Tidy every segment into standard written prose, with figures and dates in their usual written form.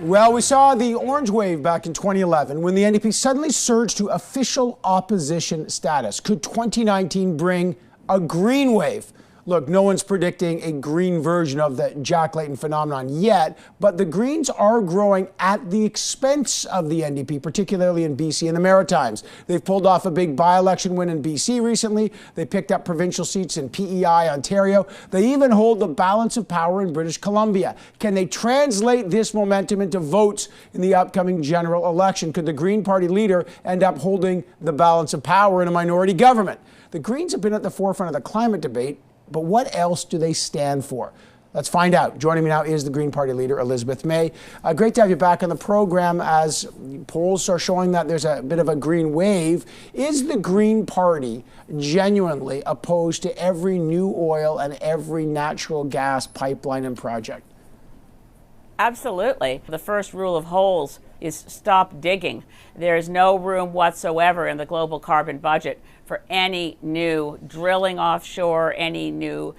Well, we saw the orange wave back in 2011 when the NDP suddenly surged to official opposition status. Could 2019 bring a green wave? Look, no one's predicting a green version of the Jack Layton phenomenon yet, but the Greens are growing at the expense of the NDP, particularly in BC and the Maritimes. They've pulled off a big by-election win in BC recently. They picked up provincial seats in PEI, Ontario. They even hold the balance of power in British Columbia. Can they translate this momentum into votes in the upcoming general election? Could the Green Party leader end up holding the balance of power in a minority government? The Greens have been at the forefront of the climate debate, but what else do they stand for? Let's find out. Joining me now is the Green Party leader, Elizabeth May. Great to have you back on the program as polls are showing that there's a bit of a green wave. Is the Green Party genuinely opposed to every new oil and every natural gas pipeline and project? Absolutely. The first rule of holes is stop digging. There is no room whatsoever in the global carbon budget for any new drilling offshore, any new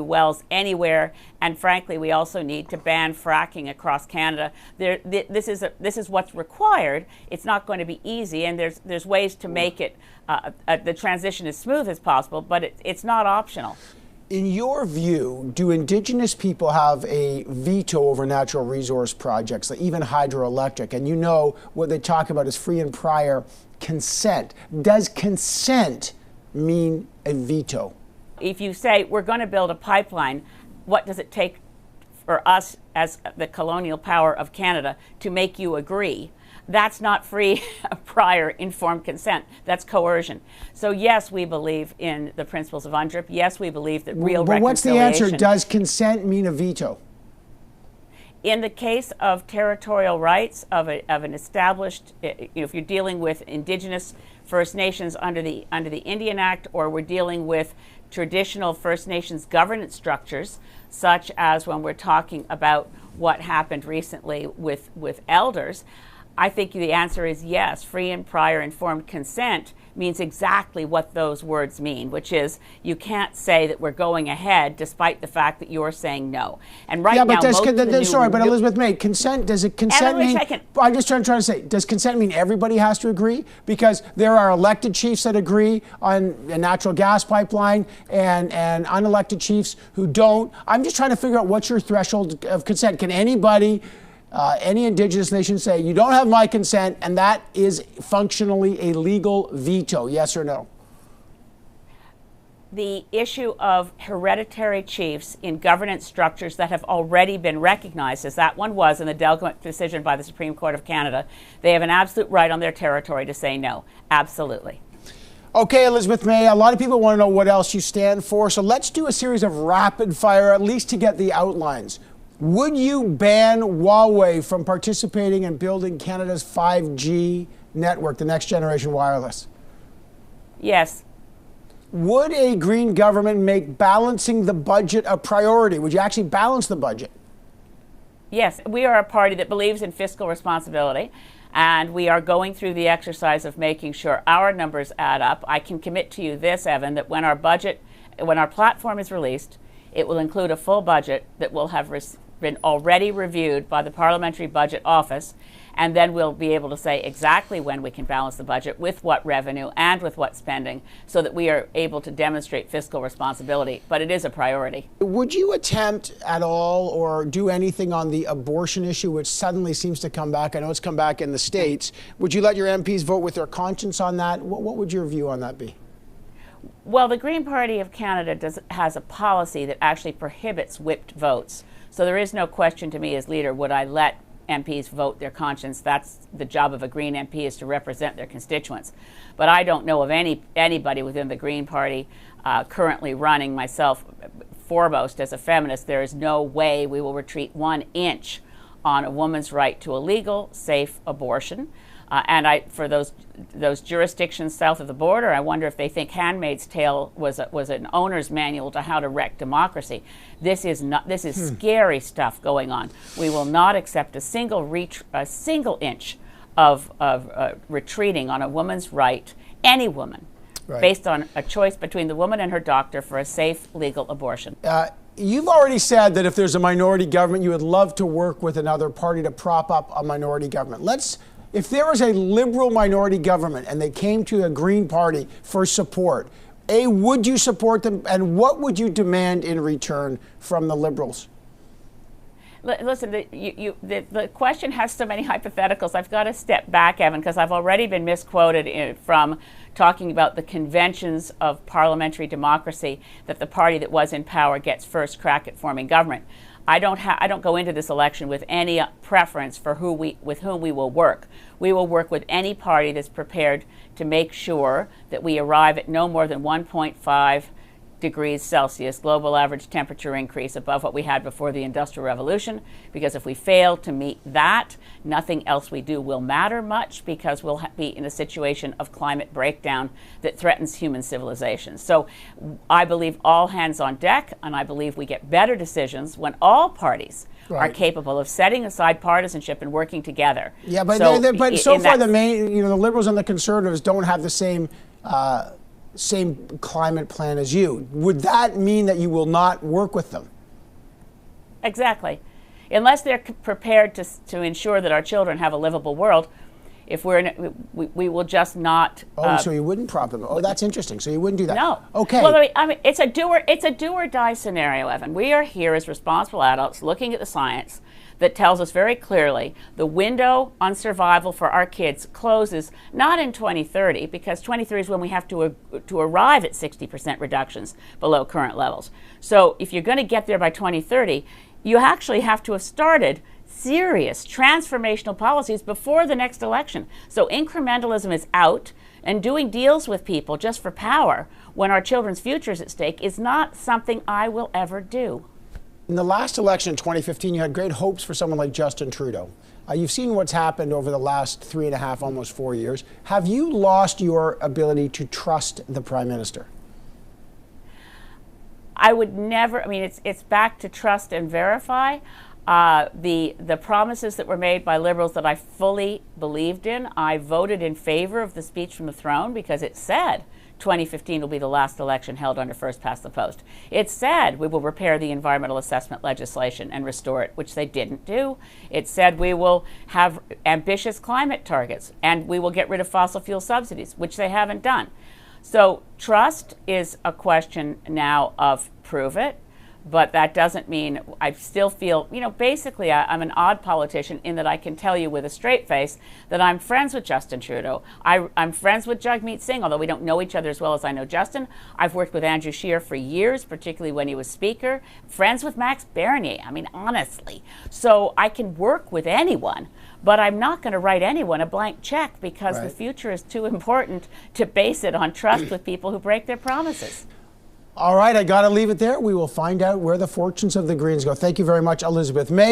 wells anywhere. And frankly, we also need to ban fracking across Canada. This is what's required. It's not going to be easy, and there's ways to make it the transition as smooth as possible, but it's not optional. In your view, do Indigenous people have a veto over natural resource projects, like even hydroelectric? And you know what they talk about is free and prior consent. Does consent mean a veto? If you say we're going to build a pipeline, what does it take for us as the colonial power of Canada to make you agree? That's not free, prior, informed consent. That's coercion. So yes, we believe in the principles of UNDRIP. Yes, we believe that real reconciliation. But what's the answer? Does consent mean a veto? In the case of territorial rights of an established, if you're dealing with Indigenous First Nations under the Indian Act, or we're dealing with traditional First Nations governance structures, such as when we're talking about what happened recently with elders, I think the answer is yes. Free and prior informed consent means exactly what those words mean, which is you can't say that we're going ahead despite the fact that you're saying no. And right now, but Elizabeth May, consent, does it consent mean? I'm just trying to say, does consent mean everybody has to agree? Because there are elected chiefs that agree on a natural gas pipeline and unelected chiefs who don't. I'm just trying to figure out what's your threshold of consent. Can anybody, any Indigenous nation say, you don't have my consent, and that is functionally a legal veto, yes or no? The issue of hereditary chiefs in governance structures that have already been recognized, as that one was in the Delgamuukw decision by the Supreme Court of Canada, they have an absolute right on their territory to say no. Absolutely. Okay, Elizabeth May, a lot of people want to know what else you stand for, so let's do a series of rapid fire, at least to get the outlines. Would you ban Huawei from participating in building Canada's 5G network, the next generation wireless? Yes. Would a Green government make balancing the budget a priority? Would you actually balance the budget? Yes. We are a party that believes in fiscal responsibility, and we are going through the exercise of making sure our numbers add up. I can commit to you this, Evan, that when our platform is released, it will include a full budget that will have been already reviewed by the Parliamentary Budget Office, and then we'll be able to say exactly when we can balance the budget, with what revenue and with what spending, so that we are able to demonstrate fiscal responsibility. But it is a priority. Would you attempt at all or do anything on the abortion issue, which suddenly seems to come back? I know it's come back in the States. Would you let your MPs vote with their conscience on that? What would your view on that be? Well, the Green Party of Canada has a policy that actually prohibits whipped votes. So there is no question to me as leader, would I let MPs vote their conscience? That's the job of a Green MP, is to represent their constituents. But I don't know of anybody within the Green Party currently running, myself foremost as a feminist. There is no way we will retreat 1 inch on a woman's right to a legal, safe abortion. And for those jurisdictions south of the border, I wonder if they think Handmaid's Tale was an owner's manual to how to wreck democracy. This is scary stuff going on. We will not accept a single inch of retreating on a woman's right, any woman, based on a choice between the woman and her doctor for a safe legal abortion. You've already said that if there's a minority government, you would love to work with another party to prop up a minority government. If there was a liberal minority government and they came to a Green Party for support, would you support them, and what would you demand in return from the Liberals? Listen, the question has so many hypotheticals. I've got to step back, Evan, because I've already been misquoted from talking about the conventions of parliamentary democracy, that the party that was in power gets first crack at forming government. I don't go into this election with any preference for with whom we will work. We will work with any party that's prepared to make sure that we arrive at no more than 1.5 degrees Celsius global average temperature increase above what we had before the Industrial Revolution, because if we fail to meet that, nothing else we do will matter much, because we'll be in a situation of climate breakdown that threatens human civilization. So I believe all hands on deck, and I believe we get better decisions when all parties are capable of setting aside partisanship and working together. Yeah, but so far the Liberals and the Conservatives don't have the same climate plan as you. Would that mean that you will not work with them? Exactly. Unless they're prepared to ensure that our children have a livable world, we will just not. So you wouldn't prop them? Oh, that's interesting. So you wouldn't do that? No. Okay. Well, I mean, it's a do or die scenario, Evan. We are here as responsible adults looking at the science that tells us very clearly the window on survival for our kids closes not in 2030, because 2030 is when we have to arrive at 60% reductions below current levels. So if you're going to get there by 2030, you actually have to have started serious transformational policies before the next election. So incrementalism is out, and doing deals with people just for power when our children's future is at stake is not something I will ever do. In the last election in 2015, you had great hopes for someone like Justin Trudeau. You've seen what's happened over the last 3.5, almost 4 years. Have you lost your ability to trust the Prime Minister? I would never. I mean, it's back to trust and verify. The promises that were made by Liberals that I fully believed in, I voted in favor of the speech from the throne, because it said 2015 will be the last election held under first past the post. It said we will repair the environmental assessment legislation and restore it, which they didn't do. It said we will have ambitious climate targets and we will get rid of fossil fuel subsidies, which they haven't done. So trust is a question now of prove it. But that doesn't mean I still feel, basically I'm an odd politician in that I can tell you with a straight face that I'm friends with Justin Trudeau. I'm friends with Jagmeet Singh, although we don't know each other as well as I know Justin. I've worked with Andrew Scheer for years, particularly when he was Speaker. Friends with Max Bernier, I mean, honestly. So I can work with anyone, but I'm not going to write anyone a blank check, because the future is too important to base it on trust with people who break their promises. All right, I got to leave it there. We will find out where the fortunes of the Greens go. Thank you very much, Elizabeth May.